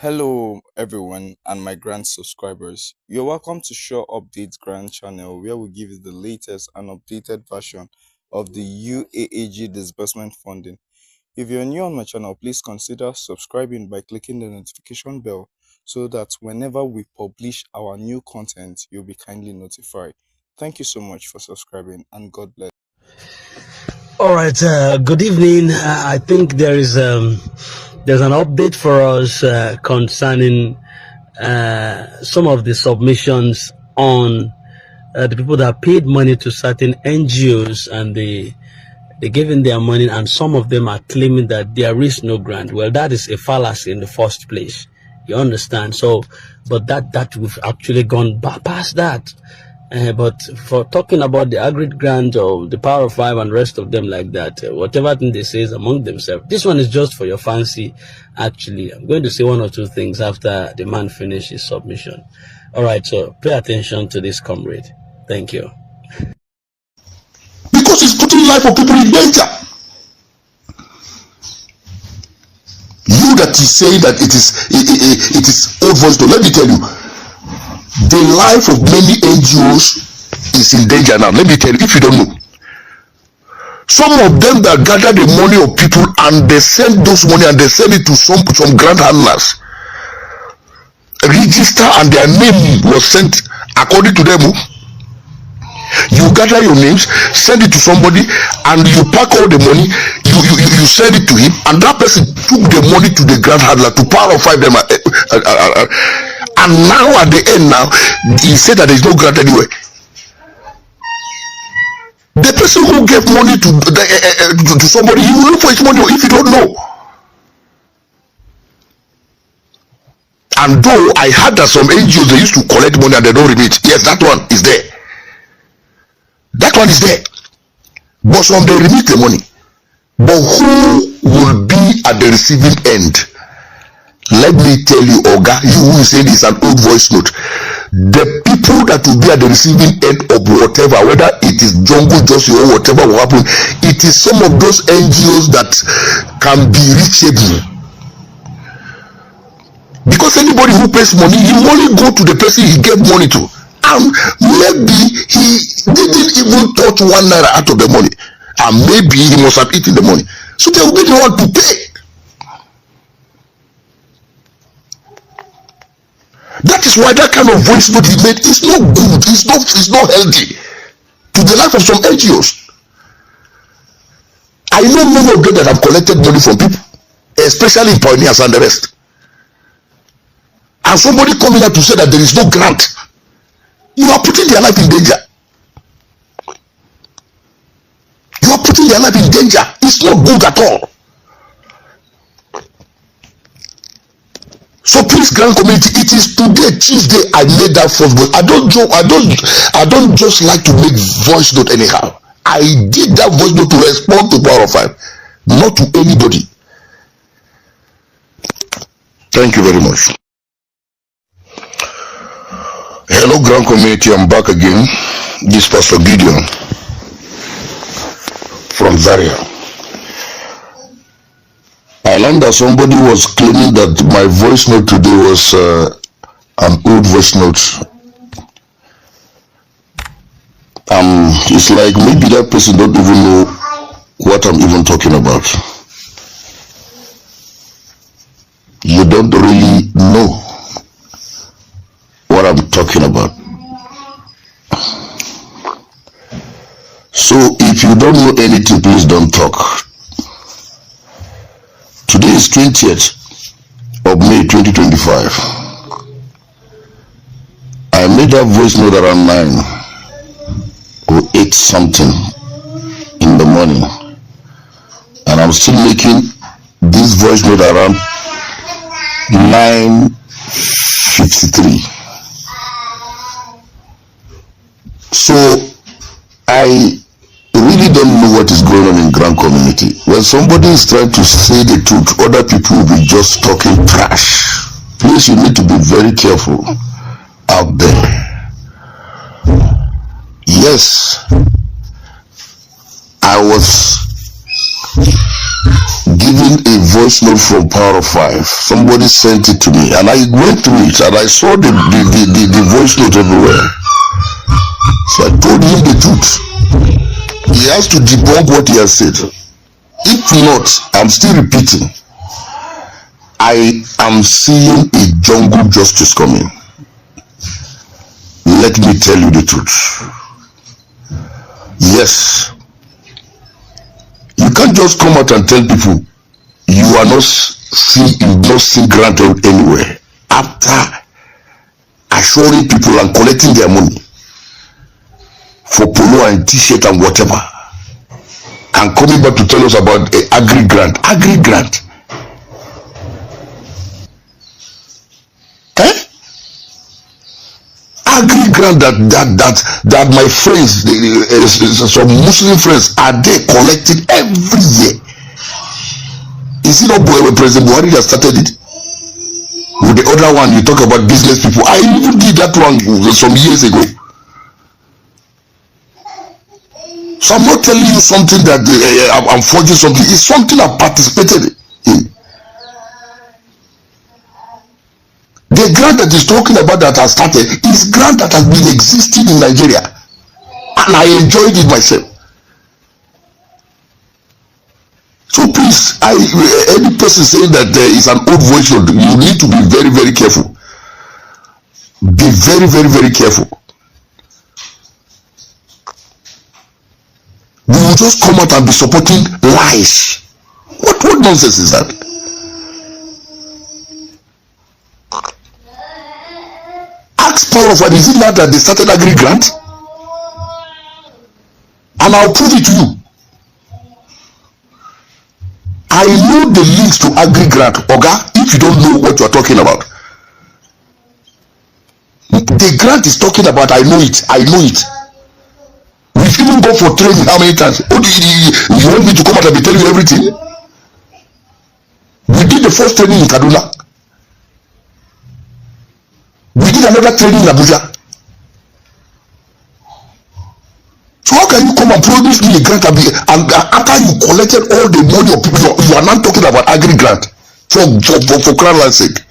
Hello everyone and my grant subscribers. You're welcome to Uaagupdates Grant channel where we give you the latest and updated version of the UAAG disbursement funding. If you're new on my channel, please consider subscribing by clicking the notification bell so that whenever we publish our new content, you'll be kindly notified. Thank you so much for subscribing and God bless. All right, good evening. I think there's an update for us concerning some of the submissions on the people that paid money to certain NGOs and they gave in their money, and some of them are claiming that there is no grant. Well, that is a fallacy in the first place. You understand? So, but that we've actually gone past that. But for talking about the Agreed Grant or the Power of Five and rest of them like that, whatever thing they say is among themselves. This one is just for your fancy. Actually, I'm going to say one or two things after the man finishes his submission. All right, so pay attention to this, comrade. Thank you. Because it's putting life of people in danger. You that is saying that it is old voice. Let me tell you, the life of many NGOs is in danger now. Let me tell you, if you don't know, some of them that gather the money of people and they send those money and they send it to some grant handlers, register, and their name was sent according to them. You gather your names, send it to somebody, and you pack all the money, you send it to him, and that person took the money to the grant handler to Power of Five them, and now at the end now, he said that there is no grant anywhere. The person who gave money to somebody, he will look for his money if you don't know. And though I heard that some NGOs, they used to collect money and they don't remit, yes, that one is there. That one is there. But some they remit the money. But who will be at the receiving end? Let me tell you, Oga, you who say this an old voice note. The people that will be at the receiving end of whatever, whether it is jungle justice or whatever will happen, it is some of those NGOs that can be reachable. Because anybody who pays money, he only go to the person he gave money to. And maybe he didn't even touch 1 naira out of the money. And maybe he must have eaten the money. So they will be the one to pay. That is why that kind of voice note he made is not good. It's not healthy to the life of some NGOs. I know many of them that have collected money from people, especially pioneers and the rest. And somebody coming out to say that there is no grant. You are putting their life in danger. You are putting their life in danger. It's not good at all. So please, grant community, it is today, Tuesday, I made that first voice. I don't just like to make voice note anyhow. I did that voice note to respond to Power of Five, not to anybody. Thank you very much. Hello, grant community, I'm back again. This is Pastor Gideon from Zaria. I learned that somebody was claiming that my voice note today was an old voice note. It's like maybe that person don't even know what I'm even talking about. You don't really know what I'm talking about. So if you don't know anything, please don't talk. Today is 20th of May 2025. I made that voice note around 9 or 8 something in the morning, and I'm still making this voice note around 9:53. So I really don't know what is going on in grant community. When somebody is trying to say the truth, other people will be just talking trash. Please, you need to be very careful out there. Yes, I was given a voice note from Power of Five. Somebody sent it to me, and I went through it, and I saw the voice note everywhere. So I told him the truth. He has to debunk what he has said. If not, I'm still repeating. I am seeing a jungle justice coming. Let me tell you the truth. Yes. You can't just come out and tell people you are not seeing grant anywhere after assuring people and collecting their money for polo and t-shirt and whatever, and coming back to tell us about agri grant. Agri grant. Agri grant that my friends, some Muslim friends, are there collecting every year. Is it not President Buhari that started it? With the other one, you talk about business people. I even did that one some years ago. So I'm not telling you something that I'm forging something. It's something I participated in. The grant that is talking about that has started is grant that has been existing in Nigeria, and I enjoyed it myself. So please, any person saying that it's an old voice, you need to be very, very careful. Be very, very, very careful. We will just come out and be supporting lies. What nonsense is that? Ask Power of Five, is it not that they started agri grant? And I'll prove it to you. I know the links to agri grant, Oga, if you don't know what you're talking about. The grant is talking about, I know it. We've even gone for training how many times? Oh, you want me to come out and be telling you everything? We did the first training in Kaduna. We did another training in Abuja. So how can you come and promise me a grant and after you collected all the money of people, you are not talking about agri grant for crown sake?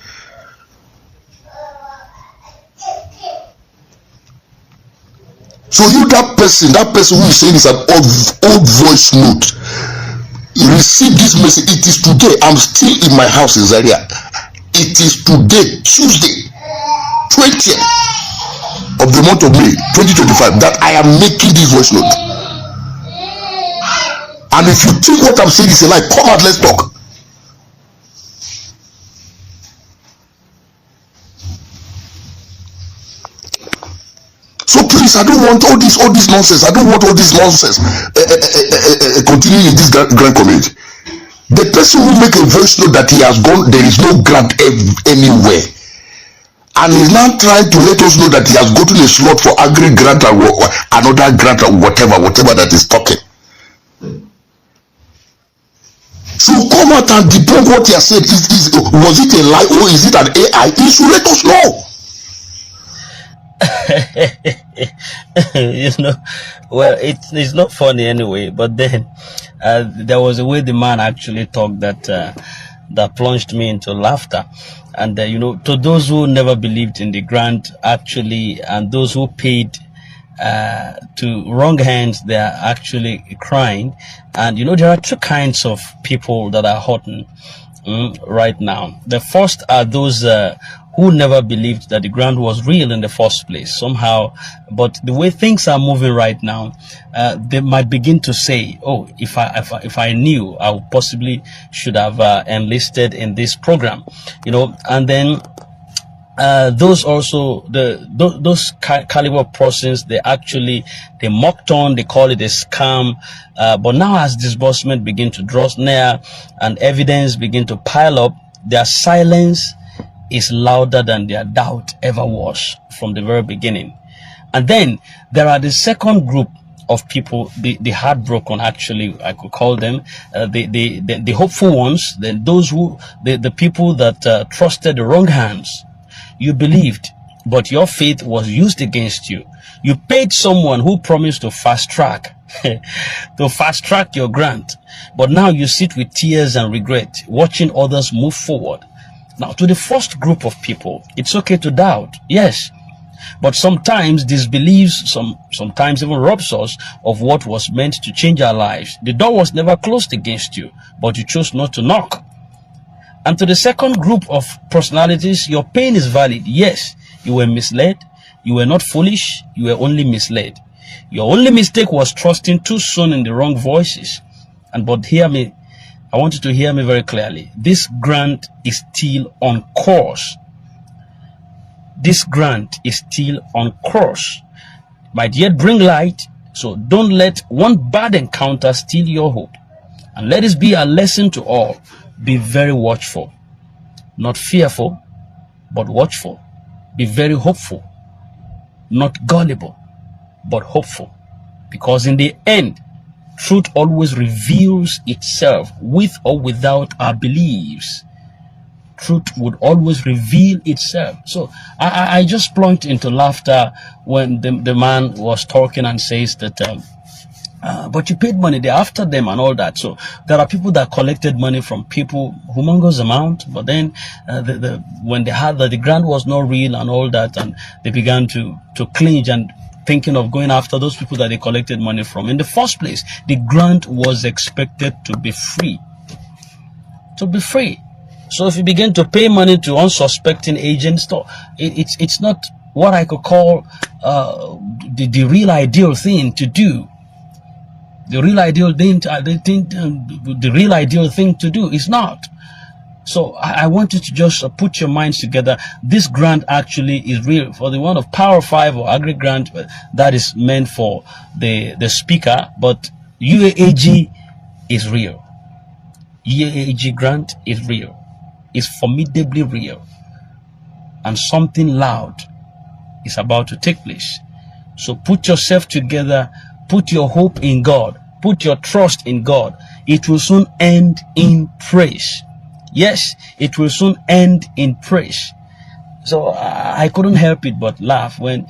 So you, that person who is saying it's an old voice note, receive this message. It is today. I'm still in my house in Zaria. It is today, Tuesday, 20th of the month of May 2025, that I am making this voice note. And if you think what I'm saying is a lie, come out, let's talk. So please, I don't want all this nonsense. I don't want all this nonsense continuing in this grant community. The person who make a voice note that he has gone, there is no grant anywhere, and he's now trying to let us know that he has gotten a slot for agri grant or another grant or whatever that is talking. So come out and debunk what he has said. Was it a lie or is it an AI? He should let us know. Well, it's not funny anyway, but then there was a way the man actually talked that plunged me into laughter. And to those who never believed in the grant actually, and those who paid to wrong hands, they are actually crying. And there are two kinds of people that are hurting right now. The first are those who never believed that the grant was real in the first place somehow, but the way things are moving right now, they might begin to say, oh, if I knew, I possibly should have enlisted in this program, and then those also, those caliber persons, they mocked on, they call it a scam, but now as disbursement begin to draw near and evidence begin to pile up, their silence is louder than their doubt ever was from the very beginning. And then there are the second group of people, the heartbroken, actually I could call them, the hopeful ones, then those who, the people that trusted the wrong hands. You believed, but your faith was used against you. You paid someone who promised to fast track your grant, but now you sit with tears and regret, watching others move forward. Now, to the first group of people, it's okay to doubt, yes, but sometimes disbeliefs sometimes even robs us of what was meant to change our lives. The door was never closed against you, but you chose not to knock. And to the second group of personalities, your pain is valid. Yes, you were misled. You were not foolish. You were only misled. Your only mistake was trusting too soon in the wrong voices. But hear me. I want you to hear me very clearly. This grant is still on course. This grant is still on course. Might yet bring light. So don't let one bad encounter steal your hope. And let this be a lesson to all. Be very watchful, not fearful, but watchful. Be very hopeful, not gullible, but hopeful. Because in the end, truth always reveals itself with or without our beliefs. Truth would always reveal itself. So I just plunged into laughter when the man was talking and says that but you paid money, they're after them and all that. So there are people that collected money from people, humongous amount, but then when they had that the grant was not real and all that, and they began to clinch and thinking of going after those people that they collected money from. In the first place, the grant was expected to be free. To be free. So if you begin to pay money to unsuspecting agents, it's not what I could call the real ideal thing to do. The real ideal thing to do is not. So I want you to just put your minds together. This grant actually is real. For the one of Power 5 or Agri Grant, that is meant for the speaker, but UAAG is real. UAAG grant is real. It's formidably real. And something loud is about to take place. So put yourself together. Put your hope in God. Put your trust in God. It will soon end in praise. Yes, it will soon end in praise. So I couldn't help it but laugh when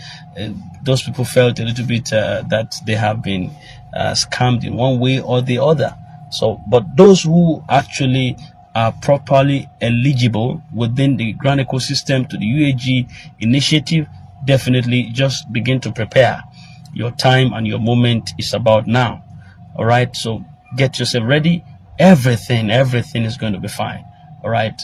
those people felt a little bit that they have been scammed in one way or the other. So, but those who actually are properly eligible within the grant ecosystem to the UAG initiative, definitely just begin to prepare. Your time and your moment is about now. All right, so get yourself ready. Everything is going to be fine. All right.